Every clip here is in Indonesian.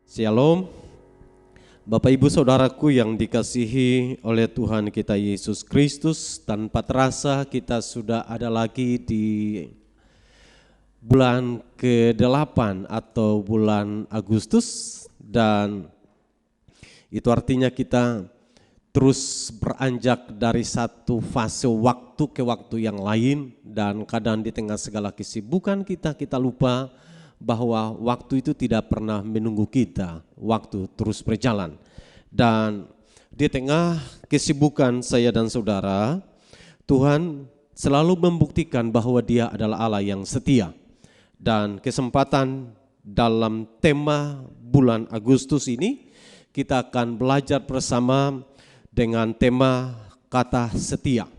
Shalom, Bapak Ibu Saudaraku yang dikasihi oleh Tuhan kita Yesus Kristus. Tanpa terasa kita sudah ada lagi di bulan ke-8 atau bulan Agustus. Dan itu artinya kita terus beranjak dari satu fase waktu ke waktu yang lain. Dan kadang di tengah segala kesibukan kita lupa bahwa waktu itu tidak pernah menunggu kita, waktu terus berjalan. Dan di tengah kesibukan saya dan saudara, Tuhan selalu membuktikan bahwa Dia adalah Allah yang setia. Dan kesempatan dalam tema bulan Agustus ini, kita akan belajar bersama dengan tema kata setia.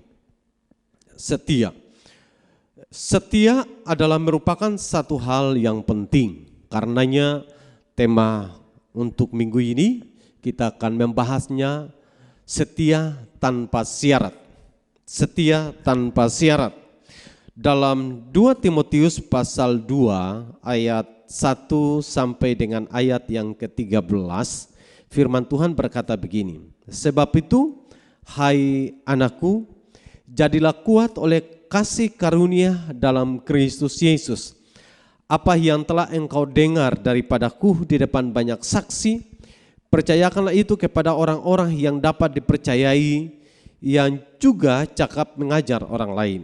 Setia. Setia adalah merupakan satu hal yang penting. Karenanya tema untuk minggu ini kita akan membahasnya setia tanpa syarat. Setia tanpa syarat. Dalam 2 Timotius pasal 2 ayat 1 sampai dengan ayat yang ke-13, firman Tuhan berkata begini. Sebab itu, hai anakku, jadilah kuat oleh kasih karunia dalam Kristus Yesus. Apa yang telah engkau dengar daripadaku di depan banyak saksi, percayakanlah itu kepada orang-orang yang dapat dipercayai, yang juga cakap mengajar orang lain.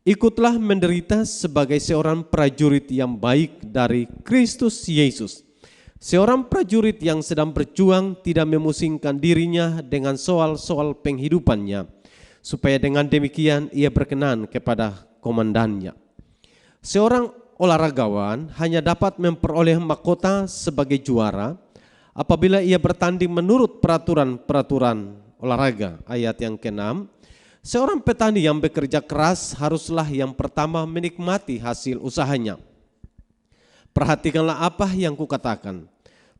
Ikutlah menderita sebagai seorang prajurit yang baik dari Kristus Yesus. Seorang prajurit yang sedang berjuang tidak memusingkan dirinya dengan soal-soal penghidupannya, supaya dengan demikian ia berkenan kepada komandannya. Seorang olahragawan hanya dapat memperoleh mahkota sebagai juara apabila ia bertanding menurut peraturan-peraturan olahraga. Ayat yang ke-6, seorang petani yang bekerja keras haruslah yang pertama menikmati hasil usahanya. Perhatikanlah apa yang kukatakan.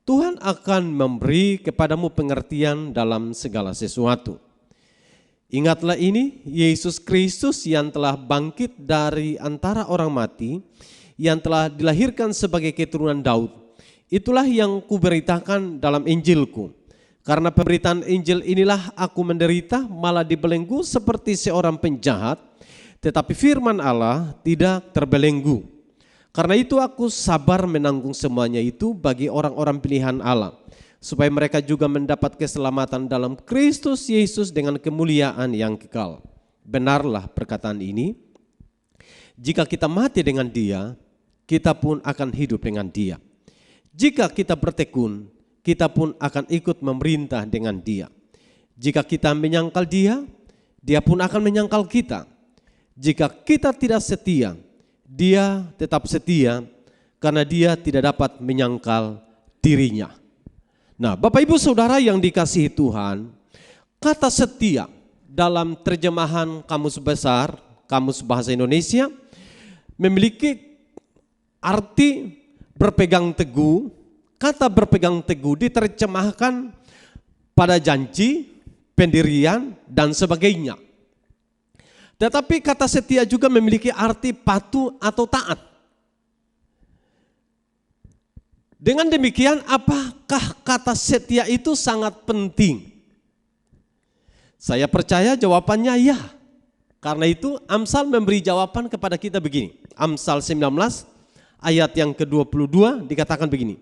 Tuhan akan memberi kepadamu pengertian dalam segala sesuatu. Ingatlah ini, Yesus Kristus yang telah bangkit dari antara orang mati, yang telah dilahirkan sebagai keturunan Daud. Itulah yang kuberitakan dalam Injilku. Karena pemberitaan Injil inilah aku menderita, malah dibelenggu seperti seorang penjahat, tetapi firman Allah tidak terbelenggu. Karena itu aku sabar menanggung semuanya itu bagi orang-orang pilihan Allah, supaya mereka juga mendapat keselamatan dalam Kristus Yesus dengan kemuliaan yang kekal. Benarlah perkataan ini, jika kita mati dengan Dia, kita pun akan hidup dengan Dia. Jika kita bertekun, kita pun akan ikut memerintah dengan Dia. Jika kita menyangkal Dia, Dia pun akan menyangkal kita. Jika kita tidak setia, Dia tetap setia, karena Dia tidak dapat menyangkal dirinya. Nah, Bapak Ibu Saudara yang dikasihi Tuhan, kata setia dalam terjemahan Kamus Besar, Kamus Bahasa Indonesia, memiliki arti berpegang teguh. Kata berpegang teguh diterjemahkan pada janji, pendirian, dan sebagainya. Tetapi kata setia juga memiliki arti patuh atau taat. Dengan demikian, apakah kata setia itu sangat penting? Saya percaya jawabannya ya. Karena itu Amsal memberi jawaban kepada kita begini. Amsal 19 ayat yang ke-22 dikatakan begini.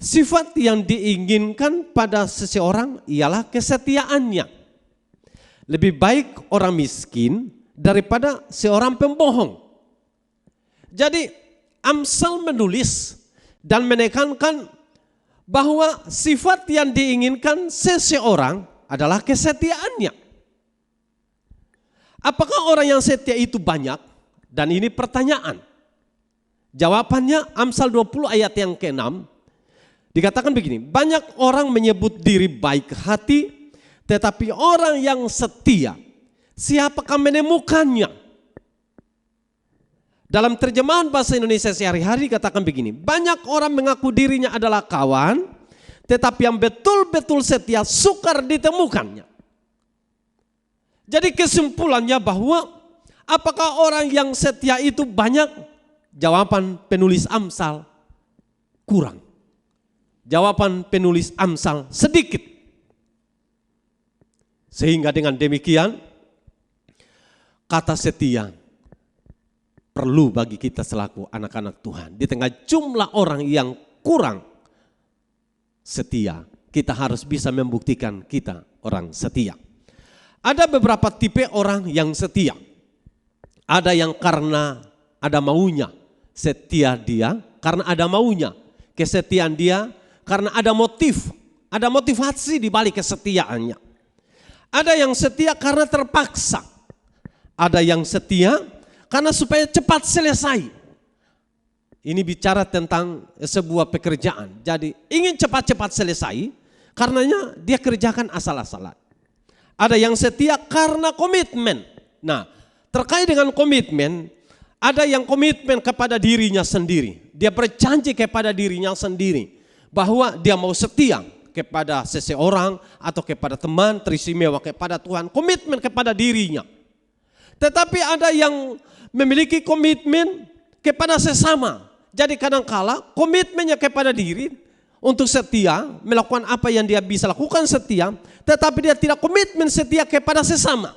Sifat yang diinginkan pada seseorang ialah kesetiaannya. Lebih baik orang miskin daripada seorang pembohong. Jadi Amsal menulis dan menekankan bahwa sifat yang diinginkan seseorang adalah kesetiaannya. Apakah orang yang setia itu banyak? Dan ini pertanyaan. Jawabannya Amsal 20 ayat yang ke-6 dikatakan begini. Banyak orang menyebut diri baik hati, tetapi orang yang setia, siapakah menemukannya? Dalam terjemahan bahasa Indonesia sehari-hari katakan begini, banyak orang mengaku dirinya adalah kawan, tetapi yang betul-betul setia sukar ditemukannya. Jadi kesimpulannya bahwa apakah orang yang setia itu banyak? Jawaban penulis Amsal, kurang. Jawaban penulis Amsal sedikit. Sehingga dengan demikian kata setia perlu bagi kita selaku anak-anak Tuhan. Di tengah jumlah orang yang kurang setia, kita harus bisa membuktikan kita orang setia. Ada beberapa tipe orang yang setia. Ada yang karena ada maunya, setia dia karena ada maunya. Kesetiaan dia karena ada motif, ada motivasi di balik kesetiaannya. Ada yang setia karena terpaksa. Ada yang setia karena supaya cepat selesai. Ini bicara tentang sebuah pekerjaan. Jadi ingin cepat-cepat selesai, karenanya dia kerjakan asal-asalan. Ada yang setia karena komitmen. Nah, terkait dengan komitmen, ada yang komitmen kepada dirinya sendiri. Dia berjanji kepada dirinya sendiri bahwa dia mau setia kepada seseorang atau kepada teman, teristimewa kepada Tuhan, komitmen kepada dirinya. Tetapi ada yang memiliki komitmen kepada sesama. Jadi kadangkala komitmennya kepada diri untuk setia, melakukan apa yang dia bisa lakukan setia, tetapi dia tidak komitmen setia kepada sesama.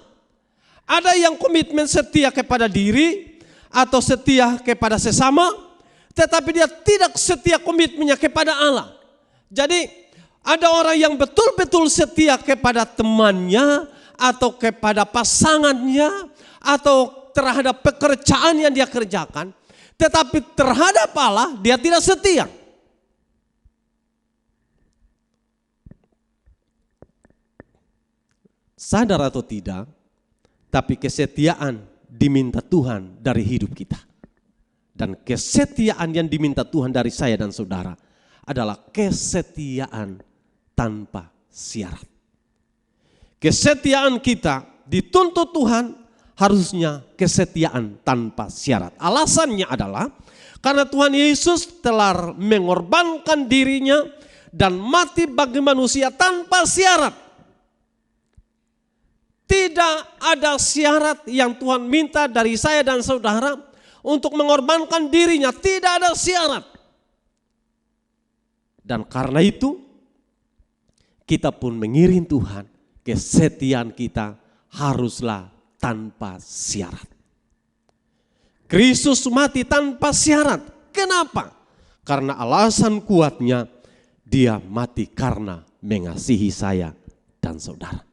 Ada yang komitmen setia kepada diri atau setia kepada sesama, tetapi dia tidak setia komitmennya kepada Allah. Jadi ada orang yang betul-betul setia kepada temannya atau kepada pasangannya atau terhadap pekerjaan yang dia kerjakan, tetapi terhadap Allah dia tidak setia. Sadar atau tidak, tapi kesetiaan diminta Tuhan dari hidup kita. Dan kesetiaan yang diminta Tuhan dari saya dan saudara adalah kesetiaan tanpa syarat. Kesetiaan kita dituntut Tuhan harusnya kesetiaan tanpa syarat. Alasannya adalah karena Tuhan Yesus telah mengorbankan dirinya dan mati bagi manusia tanpa syarat. Tidak ada syarat yang Tuhan minta dari saya dan saudara untuk mengorbankan dirinya. Tidak ada syarat. Dan karena itu kita pun mengiring Tuhan, kesetiaan kita haruslah tanpa syarat. Kristus mati tanpa syarat. Kenapa? Karena alasan kuatnya dia mati karena mengasihi saya dan saudara.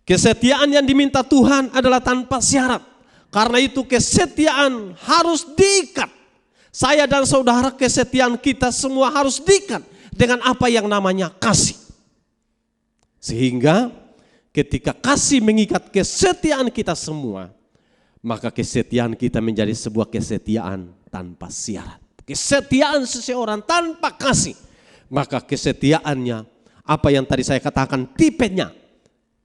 Kesetiaan yang diminta Tuhan adalah tanpa syarat. Karena itu kesetiaan harus diikat. Saya dan saudara, kesetiaan kita semua harus diikat dengan apa yang namanya kasih. Sehingga ketika kasih mengikat kesetiaan kita semua, maka kesetiaan kita menjadi sebuah kesetiaan tanpa syarat. Kesetiaan seseorang tanpa kasih, maka kesetiaannya apa yang tadi saya katakan tipenya,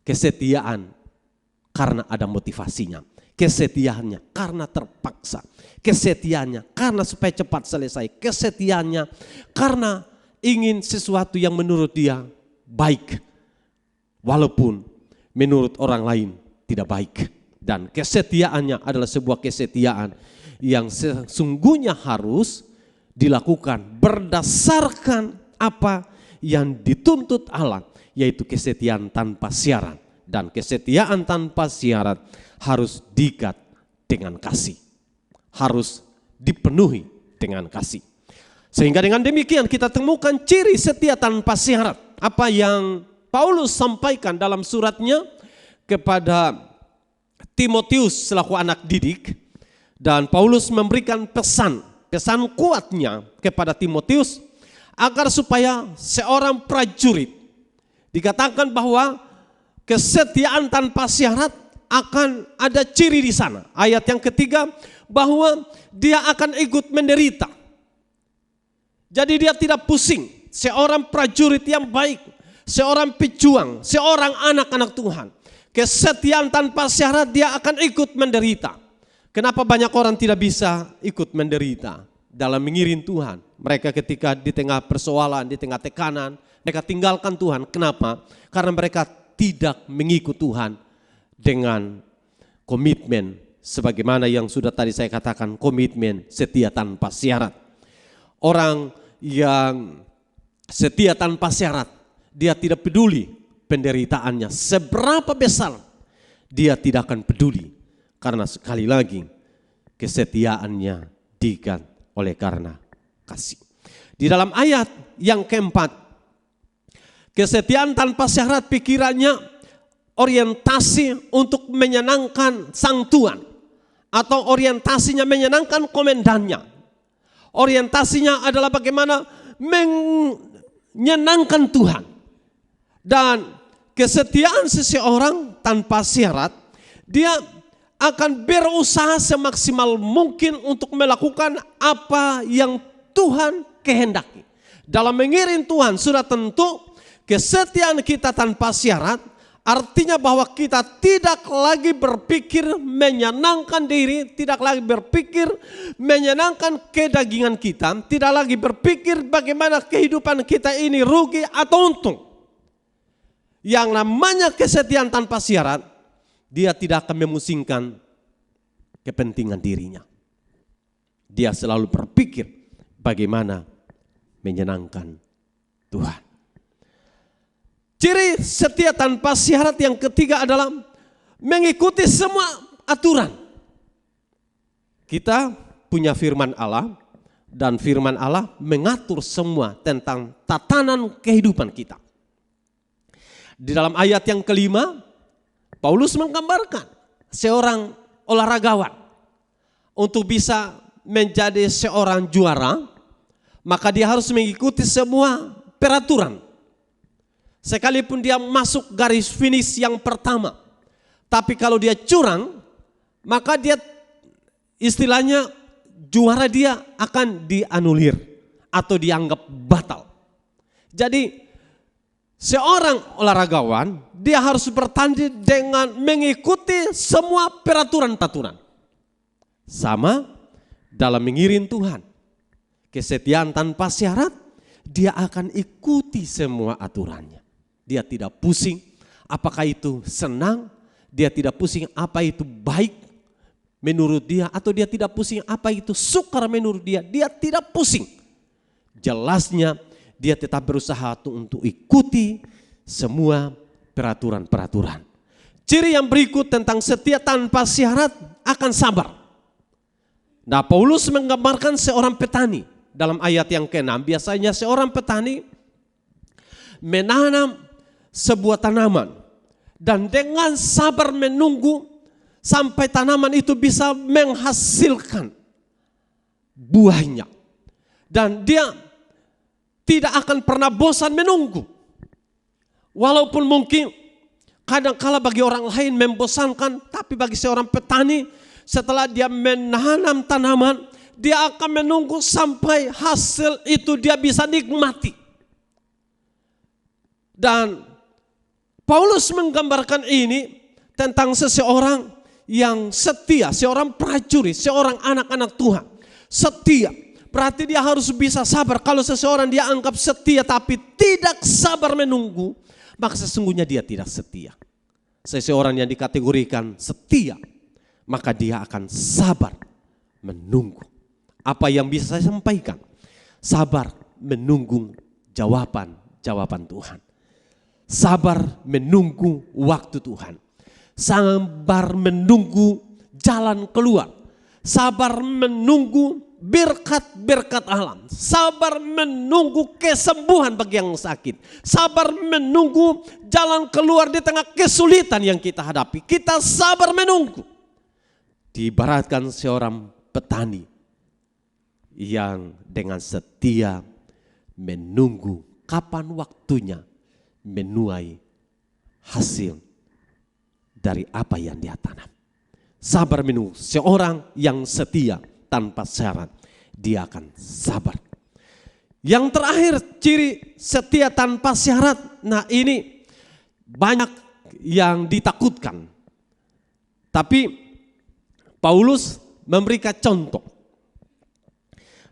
kesetiaan karena ada motivasinya. Kesetiaannya karena terpaksa. Kesetiaannya karena supaya cepat selesai. Kesetiaannya karena ingin sesuatu yang menurut dia baik. Walaupun menurut orang lain tidak baik. Dan kesetiaannya adalah sebuah kesetiaan yang sesungguhnya harus dilakukan berdasarkan apa yang dituntut Allah. Yaitu kesetiaan tanpa syarat. Dan kesetiaan tanpa syarat harus diikat dengan kasih. Harus dipenuhi dengan kasih. Sehingga dengan demikian kita temukan ciri setia tanpa syarat. Apa yang Paulus sampaikan dalam suratnya kepada Timotius selaku anak didik. Dan Paulus memberikan pesan kuatnya kepada Timotius agar supaya seorang prajurit, dikatakan bahwa kesetiaan tanpa syarat akan ada ciri di sana. Ayat yang ketiga, bahwa dia akan ikut menderita. Jadi dia tidak pusing. Seorang prajurit yang baik, seorang pejuang, seorang anak-anak Tuhan, kesetiaan tanpa syarat dia akan ikut menderita. Kenapa banyak orang tidak bisa ikut menderita dalam mengiring Tuhan? Mereka ketika di tengah persoalan, di tengah tekanan, mereka tinggalkan Tuhan. Kenapa? Karena mereka tidak mengikut Tuhan dengan komitmen sebagaimana yang sudah tadi saya katakan, komitmen setia tanpa syarat. Orang yang setia tanpa syarat. Dia tidak peduli penderitaannya seberapa besar, dia tidak akan peduli. Karena sekali lagi kesetiaannya diikat oleh karena kasih. Di dalam ayat yang keempat, kesetiaan tanpa syarat pikirannya orientasi untuk menyenangkan sang Tuhan, atau orientasinya menyenangkan komandannya. Orientasinya adalah bagaimana menyenangkan Tuhan. Dan kesetiaan seseorang tanpa syarat, dia akan berusaha semaksimal mungkin untuk melakukan apa yang Tuhan kehendaki. Dalam mengiring Tuhan sudah tentu kesetiaan kita tanpa syarat artinya bahwa kita tidak lagi berpikir menyenangkan diri, tidak lagi berpikir menyenangkan kedagingan kita, tidak lagi berpikir bagaimana kehidupan kita ini rugi atau untung. Yang namanya kesetiaan tanpa syarat, dia tidak akan memusingkan kepentingan dirinya. Dia selalu berpikir bagaimana menyenangkan Tuhan. Ciri setia tanpa syarat yang ketiga adalah mengikuti semua aturan. Kita punya firman Allah, dan firman Allah mengatur semua tentang tatanan kehidupan kita. Di dalam ayat yang kelima, Paulus menggambarkan seorang olahragawan untuk bisa menjadi seorang juara, maka dia harus mengikuti semua peraturan. Sekalipun dia masuk garis finish yang pertama, tapi kalau dia curang, maka dia istilahnya juara dia akan dianulir atau dianggap batal. Jadi seorang olahragawan dia harus bertanding dengan mengikuti semua peraturan-peraturan. Sama dalam mengiring Tuhan. Kesetiaan tanpa syarat, dia akan ikuti semua aturannya. Dia tidak pusing apakah itu senang, dia tidak pusing apa itu baik menurut dia, atau dia tidak pusing apa itu sukar menurut dia. Dia tidak pusing. Jelasnya dia tetap berusaha untuk ikuti semua peraturan-peraturan. Ciri yang berikut tentang setia tanpa syarat akan sabar. Nah, Paulus menggambarkan seorang petani dalam ayat yang ke-6. Biasanya seorang petani menanam sebuah tanaman dan dengan sabar menunggu sampai tanaman itu bisa menghasilkan buahnya. Dan dia tidak akan pernah bosan menunggu. Walaupun mungkin kadang-kala bagi orang lain membosankan, tapi bagi seorang petani setelah dia menanam tanaman, dia akan menunggu sampai hasil itu dia bisa nikmati. Dan Paulus menggambarkan ini tentang seseorang yang setia, seorang prajurit, seorang anak-anak Tuhan. Setia, berarti dia harus bisa sabar. Kalau seseorang dia anggap setia tapi tidak sabar menunggu, maka sesungguhnya dia tidak setia. Seseorang yang dikategorikan setia, maka dia akan sabar menunggu. Apa yang bisa saya sampaikan? Sabar menunggu jawaban Tuhan. Sabar menunggu waktu Tuhan. Sabar menunggu jalan keluar. Sabar menunggu berkat-berkat alam. Sabar menunggu kesembuhan bagi yang sakit. Sabar menunggu jalan keluar di tengah kesulitan yang kita hadapi. Kita sabar menunggu. Diibaratkan seorang petani yang dengan setia menunggu kapan waktunya menuai hasil dari apa yang dia tanam. Sabar menunggu. Seorang yang setia tanpa syarat, dia akan sabar. Yang terakhir, ciri setia tanpa syarat. Nah, ini banyak yang ditakutkan. Tapi Paulus memberikan contoh.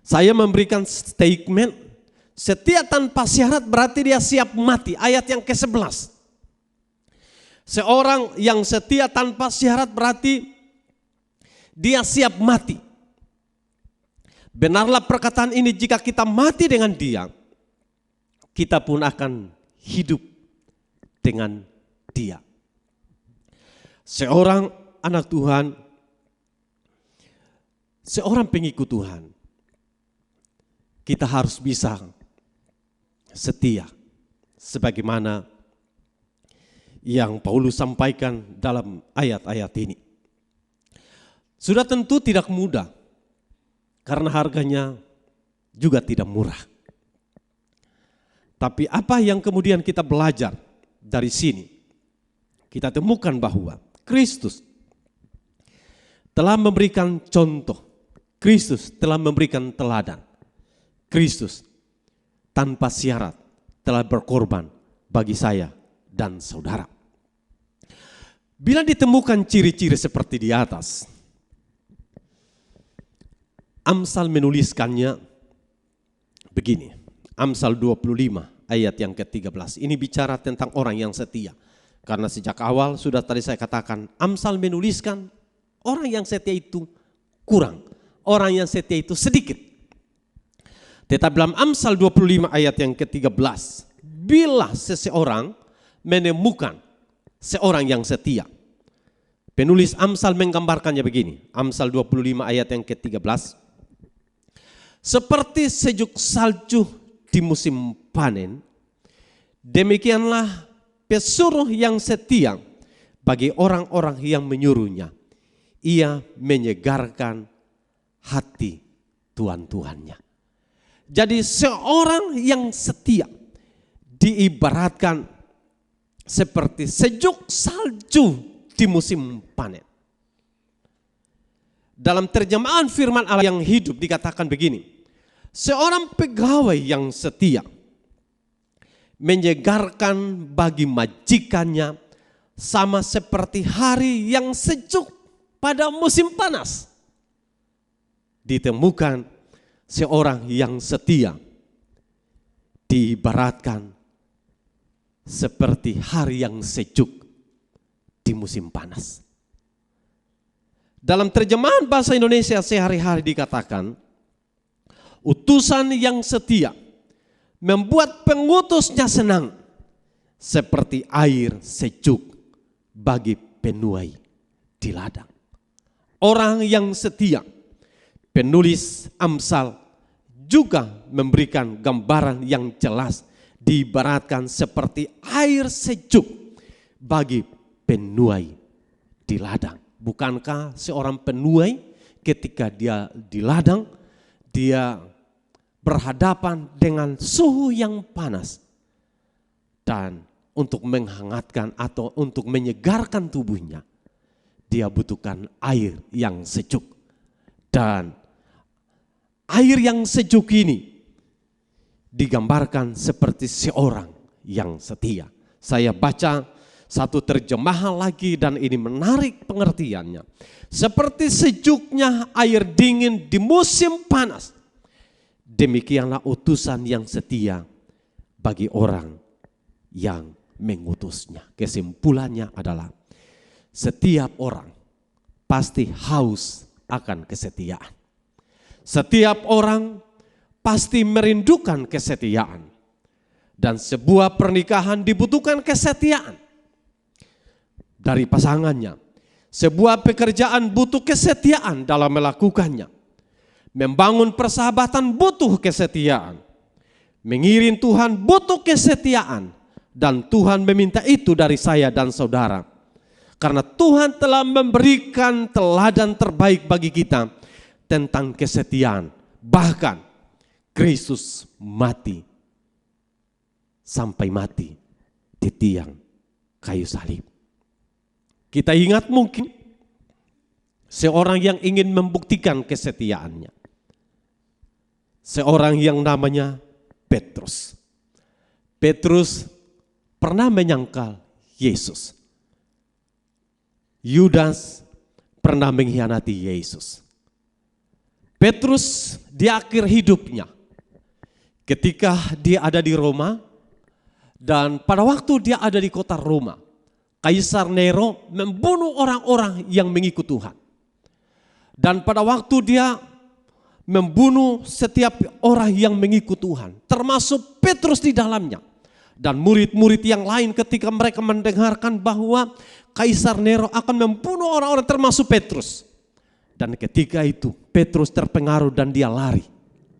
Saya memberikan statement setia tanpa syarat berarti dia siap mati. Ayat yang ke-11. Seorang yang setia tanpa syarat berarti dia siap mati. Benarlah perkataan ini, jika kita mati dengan dia, kita pun akan hidup dengan Dia. Seorang anak Tuhan, seorang pengikut Tuhan, kita harus bisa setia sebagaimana yang Paulus sampaikan dalam ayat-ayat ini. Sudah tentu tidak mudah karena harganya juga tidak murah. Tapi apa yang kemudian kita belajar dari sini? Kita temukan bahwa Kristus telah memberikan contoh, Kristus telah memberikan teladan, Kristus tanpa syarat telah berkorban bagi saya dan saudara. Bila ditemukan ciri-ciri seperti di atas, Amsal menuliskannya begini, Amsal 25 ayat yang ke-13. Ini bicara tentang orang yang setia. Karena sejak awal sudah tadi saya katakan, Amsal menuliskan orang yang setia itu kurang, orang yang setia itu sedikit. Tetapi dalam Amsal 25 ayat yang ke-13, bila seseorang menemukan seorang yang setia, penulis Amsal menggambarkannya begini, Amsal 25 ayat yang ke-13, seperti sejuk salju di musim panen, demikianlah pesuruh yang setia bagi orang-orang yang menyuruhnya. Ia menyegarkan hati tuan-tuannya. Jadi seorang yang setia diibaratkan seperti sejuk salju di musim panen. Dalam terjemahan firman Allah yang hidup dikatakan begini, seorang pegawai yang setia menyegarkan bagi majikannya sama seperti hari yang sejuk pada musim panas. Ditemukan seorang yang setia diibaratkan seperti hari yang sejuk di musim panas. Dalam terjemahan bahasa Indonesia sehari-hari dikatakan, utusan yang setia membuat pengutusnya senang seperti air sejuk bagi penuai di ladang. Orang yang setia, penulis Amsal juga memberikan gambaran yang jelas, diibaratkan seperti air sejuk bagi penuai di ladang. Bukankah seorang penuai ketika dia di ladang, dia berhadapan dengan suhu yang panas, dan untuk menghangatkan atau untuk menyegarkan tubuhnya, dia butuhkan air yang sejuk. Dan air yang sejuk ini digambarkan seperti seorang yang setia. Saya baca satu terjemahan lagi dan ini menarik pengertiannya. Seperti sejuknya air dingin di musim panas, demikianlah utusan yang setia bagi orang yang mengutusnya. Kesimpulannya adalah setiap orang pasti haus akan kesetiaan. Setiap orang pasti merindukan kesetiaan. Dan sebuah pernikahan dibutuhkan kesetiaan dari pasangannya. Sebuah pekerjaan butuh kesetiaan dalam melakukannya. Membangun persahabatan butuh kesetiaan. Mengiring Tuhan butuh kesetiaan. Dan Tuhan meminta itu dari saya dan saudara. Karena Tuhan telah memberikan teladan terbaik bagi kita tentang kesetiaan. Bahkan Kristus mati sampai mati di tiang kayu salib. Kita ingat mungkin seorang yang ingin membuktikan kesetiaannya. Seorang yang namanya Petrus. Petrus pernah menyangkal Yesus. Yudas pernah mengkhianati Yesus. Petrus di akhir hidupnya, ketika dia ada di Roma, dan pada waktu dia ada di kota Roma, Kaisar Nero membunuh orang-orang yang mengikut Tuhan. Dan pada waktu dia membunuh setiap orang yang mengikut Tuhan, termasuk Petrus di dalamnya. Dan murid-murid yang lain ketika mereka mendengarkan bahwa Kaisar Nero akan membunuh orang-orang termasuk Petrus. Dan ketika itu Petrus terpengaruh dan dia lari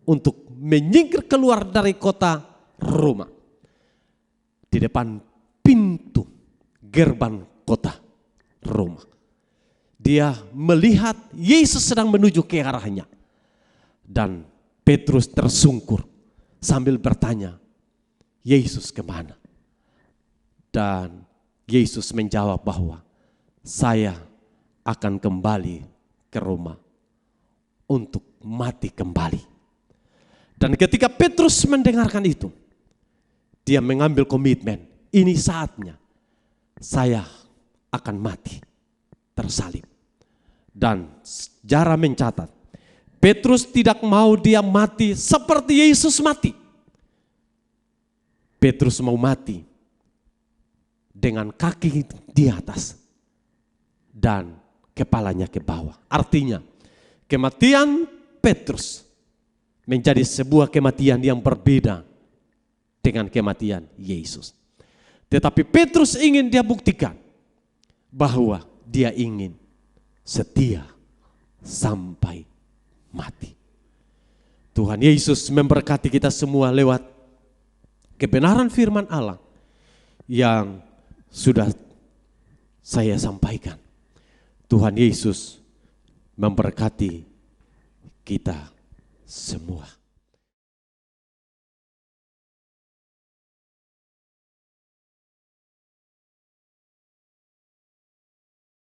untuk menyingkir keluar dari kota Roma. Di depan pintu gerbang kota Roma. Dia melihat Yesus sedang menuju ke arahnya. Dan Petrus tersungkur sambil bertanya, Yesus kemana? Dan Yesus menjawab bahwa saya akan kembali ke Roma untuk mati kembali. Dan ketika Petrus mendengarkan itu, dia mengambil komitmen, ini saatnya saya akan mati, tersalib. Dan sejarah mencatat, Petrus tidak mau dia mati seperti Yesus mati. Petrus mau mati dengan kaki di atas dan kepalanya ke bawah. Artinya kematian Petrus menjadi sebuah kematian yang berbeda dengan kematian Yesus. Tetapi Petrus ingin dia buktikan bahwa dia ingin setia sampai mati. Tuhan Yesus memberkati kita semua lewat kebenaran firman Allah yang sudah saya sampaikan. Tuhan Yesus memberkati kita semua.